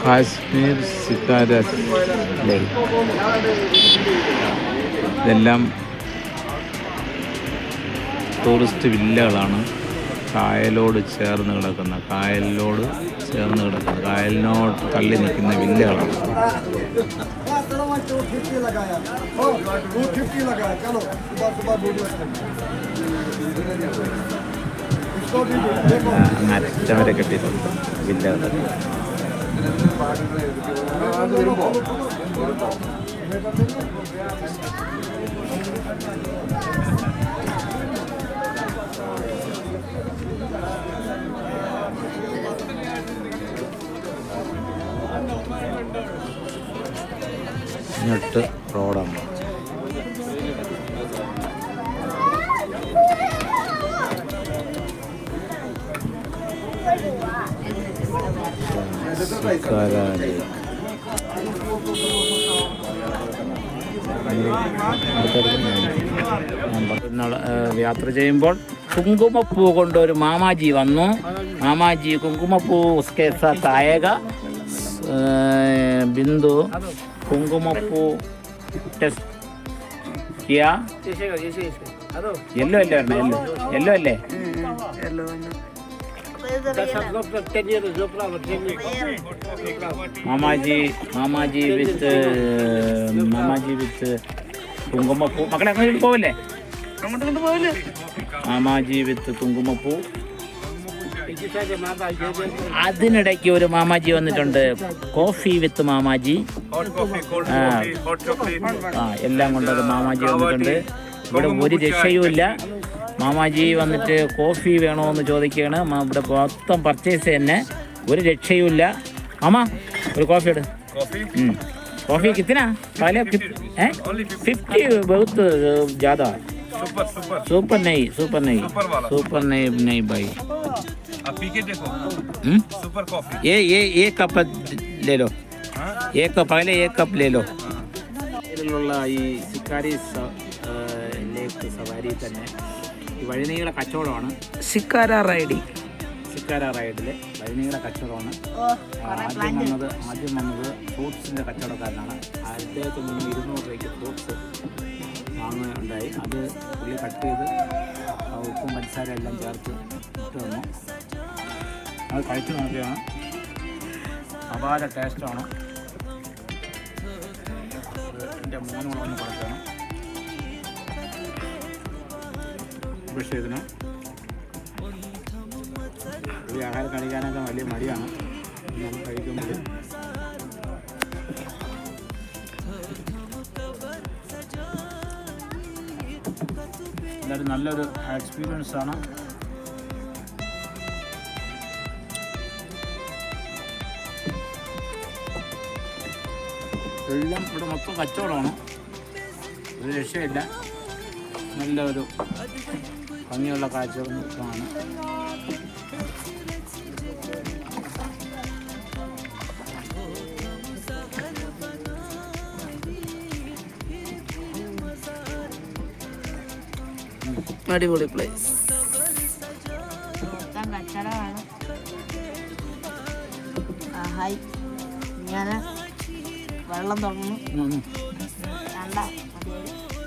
കാശ്മീർ സിക്കാര ലേക്ക്. ഇതെല്ലാം ടൂറിസ്റ്റ് വില്ലകളാണ്. കായലിനോട് ചേർന്ന് കിടക്കുന്ന കായലിനോട് തള്ളി നിൽക്കുന്ന വില്ലകളാണ്. അങ്ങ് അറ്റം വരെ കെട്ടിയിട്ടുണ്ട് വില്ലകളൊക്കെ. ഇങ്ങോട്ട് റോഡാണ്. യാത്ര ചെയ്യുമ്പോൾ കുങ്കുമപ്പൂ കൊണ്ടൊരു മാമാജി വന്നു. മാമാജി കുങ്കുമപ്പൂ ഉസ്കെ സാത്ത് ആയേഗ. ബിന്ദു കുങ്കുമപ്പൂ ടെസ്റ്റ് കിയാ. യെല്ലോ അല്ലേ യെല്ലോ അല്ലേ? മാമാജി വിത്ത് കുങ്കുമപ്പൂ. മക്കളെ അങ്ങോട്ട് പോവില്ലേ? മാമാജി വിത്ത് കുങ്കുമപ്പൂ. അതിനിടയ്ക്ക് ഒരു മാമാജി വന്നിട്ടുണ്ട്. കോഫി വിത്ത് മാമാജി. എല്ലാം കൊണ്ടൊരു മാമാജി വന്നിട്ടുണ്ട്. ഇവിടെ ഒരു രക്ഷയുമില്ല. മാമാജി വന്നിട്ട് കോഫി വേണോ എന്ന് ചോദിക്കുകയാണ്. ഇവിടെ മൊത്തം പർച്ചേസ് തന്നെ, ഒരു രക്ഷയുമില്ല. മാമാ ഒരു കോഫി ഇട്. കോഫി കിतना पहले 50 बहुत ज़्यादा. सुपर नहीं भाई. आप पी के देखो. Super coffee. ये कप ले लो. एक कप पहले एक कप ले लो. ഇതിലുള്ള ഈ സിക്കാരി ലേക്ക് സവാരി തന്നെ ഈ വഴിനീള കച്ചവടമാണ്. സിക്കാര റൈഡിലെ വഴിനീള കച്ചവടമാണ്. ആദ്യം വന്നത് ഫ്രൂട്ട്സിൻ്റെ കച്ചവടക്കാരനാണ്. അദ്ദേഹത്തിൽ നിന്ന് 200 രൂപയ്ക്ക് ഫ്രൂട്ട്സ് വാങ്ങുകയുണ്ടായി. അത് പുള്ളി കട്ട് ചെയ്ത് ഉപ്പും പഞ്ചസാര എല്ലാം ചേർത്ത് ഇട്ട് തന്നു. അത് കഴിച്ച് നോക്കിയാണ്. അപാര ടേസ്റ്റാണ്. എൻ്റെ മോനോട് ഒന്ന് കൊടുക്കണം. അഭിഷേകത്തിന് ഈ ആഹാരം കഴിക്കാനൊക്കെ വലിയ മടിയാണ്. നമ്മൾ കഴിക്കുമ്പോൾ എല്ലാവരും നല്ലൊരു എക്സ്പീരിയൻസ് ആണ്. എല്ലാം ഇവിടെ മൊത്തം കച്ചവടമാണ്. ഒരു രക്ഷയില്ല. നല്ലൊരു ഭംഗിയുള്ള കാഴ്ചകളാണ്. അടിപൊളി പ്ലേസ്. കച്ചവടമാണ്. ഹായ്, ഞാൻ വെള്ളം തുറന്നു.